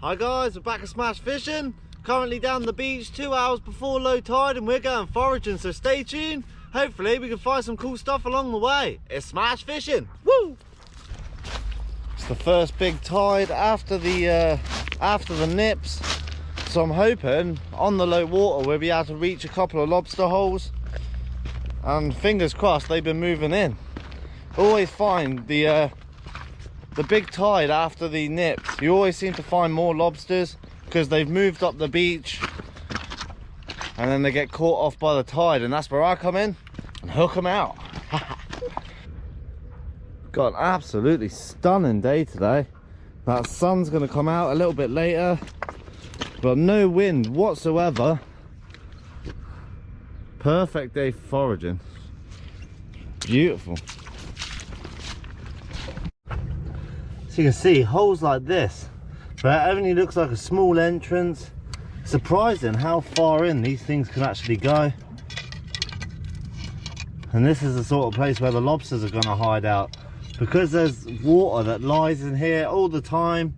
Hi guys, we're back at Smash Fishing. Currently down the beach 2 hours before low tide and we're going foraging, so stay tuned. Hopefully we can find some cool stuff along the way. It's Smash Fishing. Woo! It's the first big tide after the nips. So I'm hoping on the low water we'll be able to reach a couple of lobster holes. And fingers crossed they've been moving in. Always find the big tide after the nips, you always seem to find more lobsters because they've moved up the beach and then they get caught off by the tide, and that's where I come in and hook them out. Got an absolutely stunning day today. That sun's going to come out a little bit later, but no wind whatsoever. Perfect day for foraging. Beautiful. So you can see holes like this, but it only looks like a small entrance. Surprising how far in these things can actually go. And this is the sort of place where the lobsters are going to hide out, because there's water that lies in here all the time.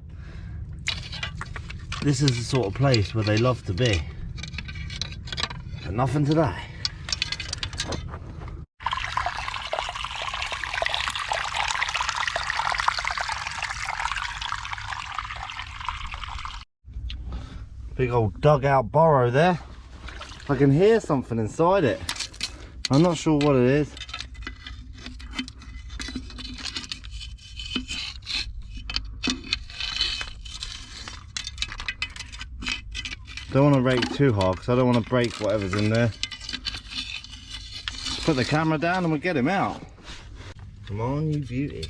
This is the sort of place where they love to be. But nothing today. Big old dugout burrow there. I can hear something inside it. I'm not sure what it is. Don't want to rake too hard because I don't want to break whatever's in there. Put the camera down and we'll get him out. Come on, you beauty.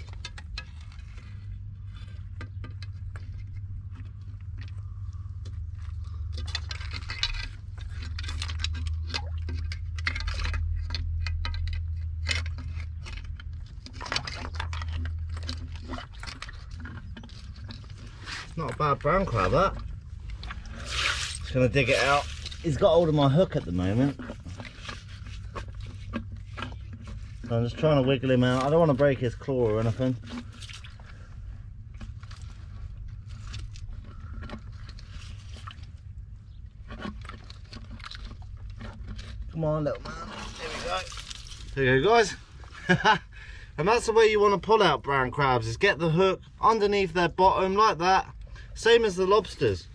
Not a bad brown crab, that. Just gonna dig it out. He's got hold of my hook at the moment, so I'm just trying to wiggle him out. I don't want to break his claw or anything. Come on, little man. There we go. There you go, guys. And that's the way you want to pull out brown crabs, is get the hook underneath their bottom like that, same as the lobsters.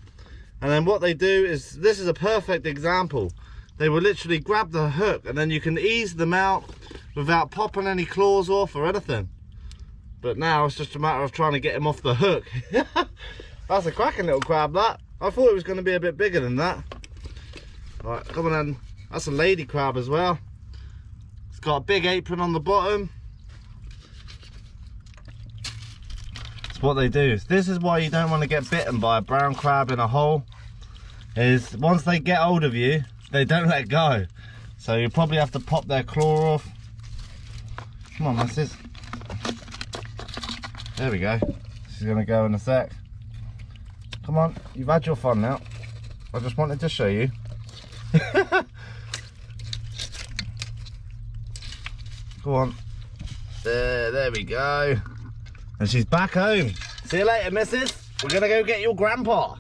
And then what they do is, this is a perfect example, they will literally grab the hook and then you can ease them out without popping any claws off or anything. But now it's just a matter of trying to get him off the hook. That's a cracking little crab, that. I thought it was going to be a bit bigger than that. Right, come on then. That's a lady crab as well. It's got a big apron on the bottom. What they do, this is why you don't want to get bitten by a brown crab in a hole, is once they get hold of you they don't let go, so you probably have to pop their claw off. Come on, missus. There we go. She's gonna go in a sec. Come on, you've had your fun now. I just wanted to show you. Go on. There we go. And she's back home. See you later, missus. We're gonna go get your grandpa.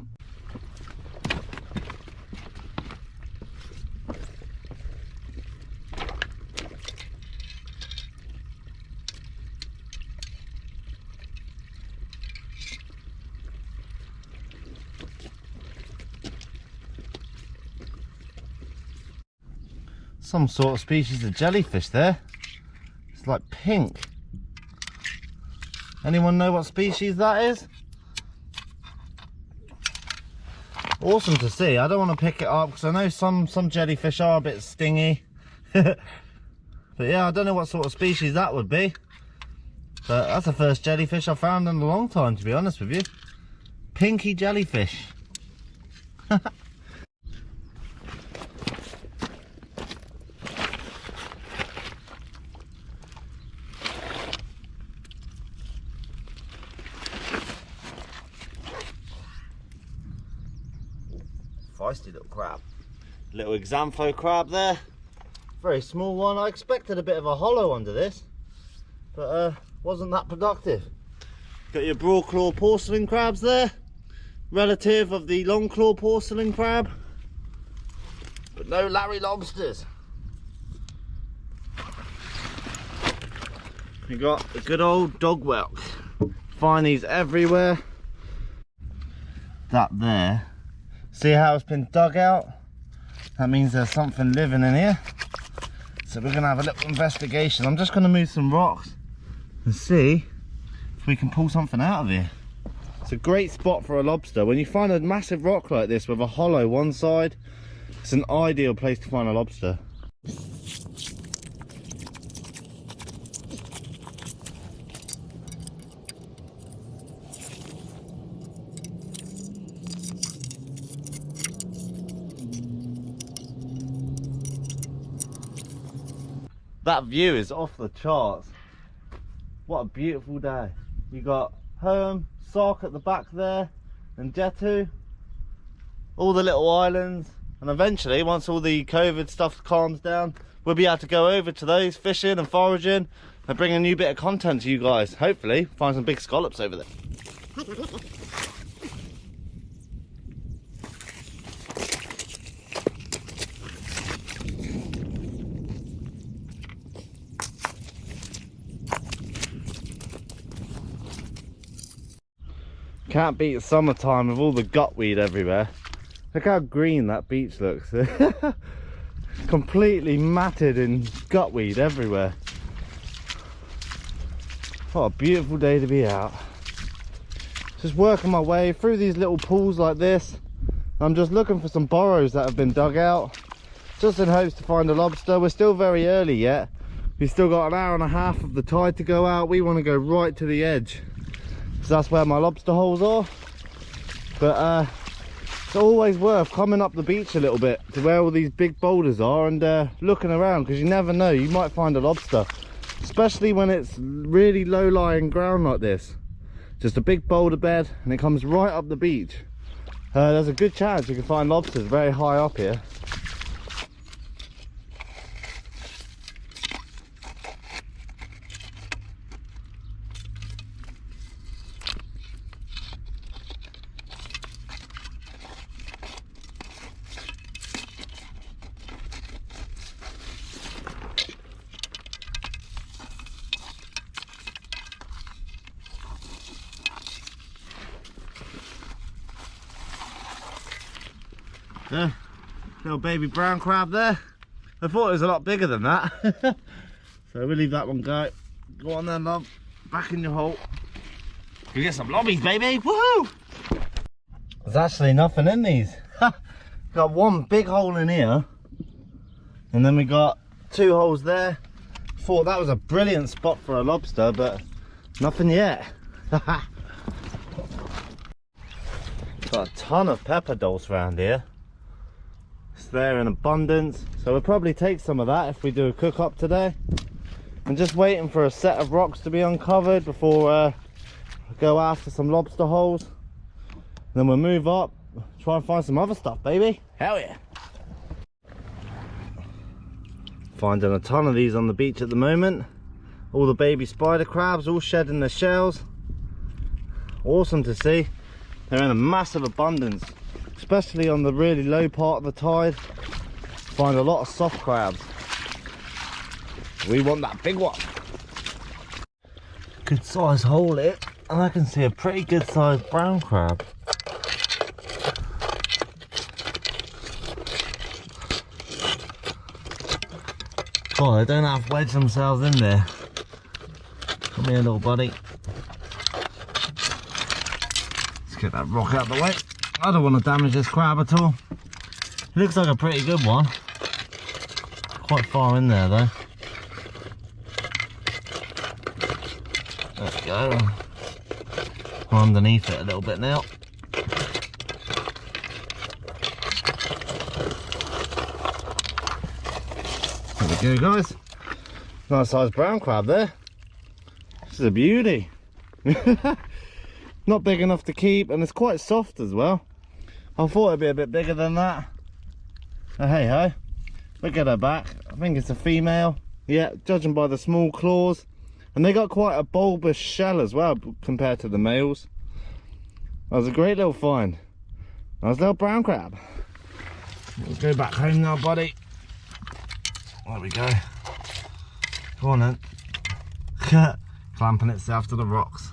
Some sort of species of jellyfish there. It's like pink. Anyone know what species that is? Awesome to see. I don't want to pick it up because I know some jellyfish are a bit stingy. But yeah, I don't know what sort of species that would be. But that's the first jellyfish I've found in a long time, to be honest with you. Pinky jellyfish. Feisty little crab. Little exampho crab there. Very small one. I expected a bit of a hollow under this, but wasn't that productive. Got your broad claw porcelain crabs there. relative of the long claw porcelain crab, but no Larry lobsters. We got a good old dog whelk. Find these everywhere. That there, see how it's been dug out? That means there's something living in here. So we're gonna have a little investigation. I'm just gonna move some rocks and see if we can pull something out of here. It's a great spot for a lobster. When you find a massive rock like this with a hollow one side, it's an ideal place to find a lobster. That view is off the charts. What a beautiful day. You got home, Sark at the back there, and Jetu, all the little islands, and eventually once all the COVID stuff calms down, we'll be able to go over to those fishing and foraging and bring a new bit of content to you guys. Hopefully find some big scallops over there. Can't beat summertime with all the gutweed everywhere. Look how green that beach looks. Completely matted in gutweed everywhere. What a beautiful day to be out. Just working my way through these little pools like this. I'm just looking for some burrows that have been dug out, just in hopes to find a lobster. We're still very early yet. We've still got an hour and a half of the tide to go out. We want to go right to the edge, so that's where my lobster holes are. But it's always worth coming up the beach a little bit to where all these big boulders are and looking around, because you never know, you might find a lobster, especially when it's really low-lying ground like this. Just a big boulder bed and it comes right up the beach. There's a good chance you can find lobsters very high up here. Little baby brown crab there. I thought it was a lot bigger than that. So we'll leave that one go. Go on then, love. Back in your hole. You get some lobbies, baby. Woohoo! There's actually nothing in these. Got one big hole in here, and then we got two holes there. Thought that was a brilliant spot for a lobster, but nothing yet. Got a ton of pepper dolls around here. It's there in abundance, so we'll probably take some of that if we do a cook up today. I'm just waiting for a set of rocks to be uncovered before I go after some lobster holes. Then we'll move up, try and find some other stuff, baby. Hell yeah. Finding a ton of these on the beach at the moment. All the baby spider crabs all shedding their shells. Awesome to see. They're in a massive abundance, especially on the really low part of the tide. Find a lot of soft crabs. We want that big one. Good size hole here, and I can see a pretty good sized brown crab. Oh, they don't have to wedge themselves in there. Come here, little buddy. Let's get that rock out of the way. I don't want to damage this crab at all. It looks like a pretty good one. Quite far in there though. There we go. I'm underneath it a little bit now. There we go, guys. Nice sized brown crab there. This is a beauty. Not big enough to keep, and it's quite soft as well. I thought it'd be a bit bigger than that. Oh, hey ho. We'll get her back. I think it's a female. Yeah, judging by the small claws. And they got quite a bulbous shell as well compared to the males. That was a great little find. Nice little brown crab. We'll go back home now, buddy. There we go. Go on then. Clamping itself to the rocks.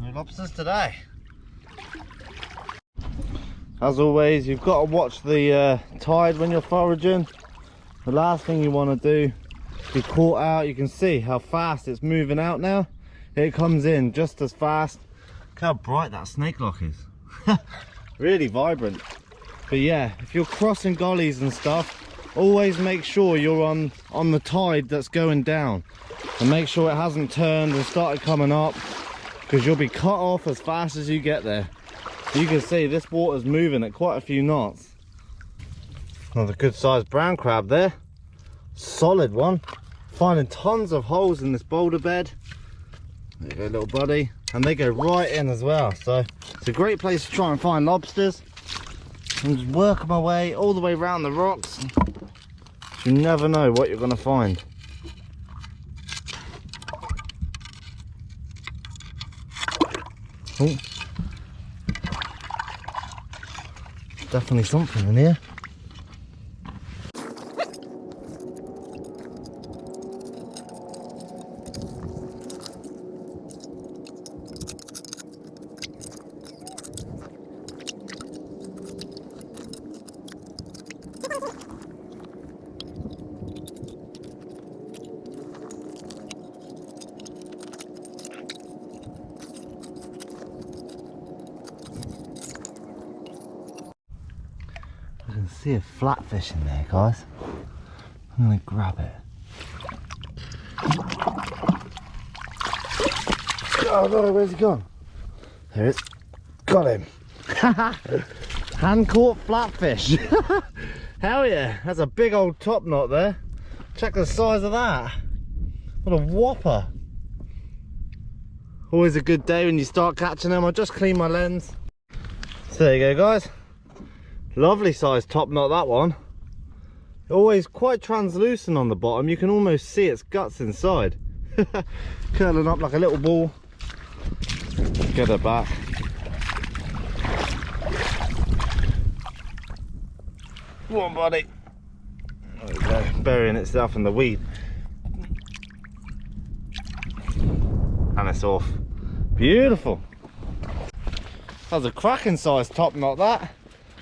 No lobsters today. As always, you've got to watch the tide when you're foraging. The last thing you want to do is be caught out. You can see how fast it's moving out now. It comes in just as fast. Look how bright that snake lock is. Really vibrant. But yeah, if you're crossing gullies and stuff, always make sure you're on the tide that's going down. And make sure it hasn't turned and started coming up, because you'll be cut off as fast as you get there. You can see this water's moving at quite a few knots. Another good sized brown crab there. Solid one. Finding tons of holes in this boulder bed. There you go, little buddy. And they go right in as well. So it's a great place to try and find lobsters. I'm just working my way all the way around the rocks. You never know what you're going to find. Oh. Definitely something in here. I can see a flatfish in there, guys. I'm gonna grab it. Oh no, where's he gone? There it is. Got him. Hand caught flatfish. Hell yeah, that's a big old top knot there. Check the size of that. What a whopper. Always a good day when you start catching them. I just cleaned my lens. So there you go, guys. Lovely sized top knot, that one. Always quite translucent on the bottom. You can almost see its guts inside. Curling up like a little ball. Get her back. Come on, buddy. There we go, burying itself in the weed. And it's off. Beautiful. That's a cracking sized top knot, that.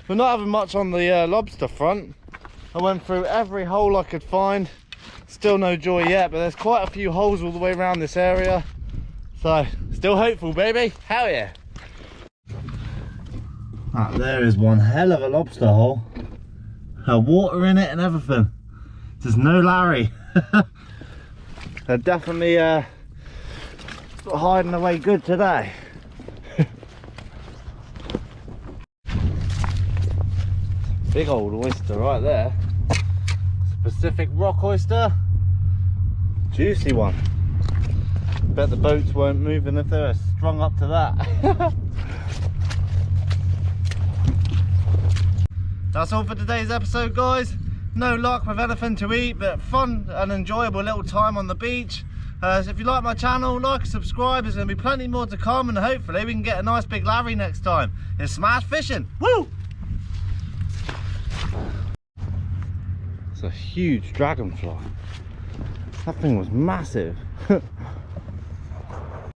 We're not having much on the lobster front. I went through every hole I could find. Still no joy yet, but there's quite a few holes all the way around this area. So, still hopeful, baby. Hell yeah. That there is one hell of a lobster hole. Water in it and everything. Just no Larry. They're definitely hiding away good today. Big old oyster right there. It's a Pacific rock oyster. Juicy one. Bet the boats weren't moving if they were strung up to that. That's all for today's episode, guys. No luck with anything to eat, but fun and enjoyable little time on the beach. So if you like my channel, like and subscribe. There's going to be plenty more to come, and hopefully we can get a nice big Larry next time. It's smash fishing. Woo! It's a huge dragonfly. That thing was massive.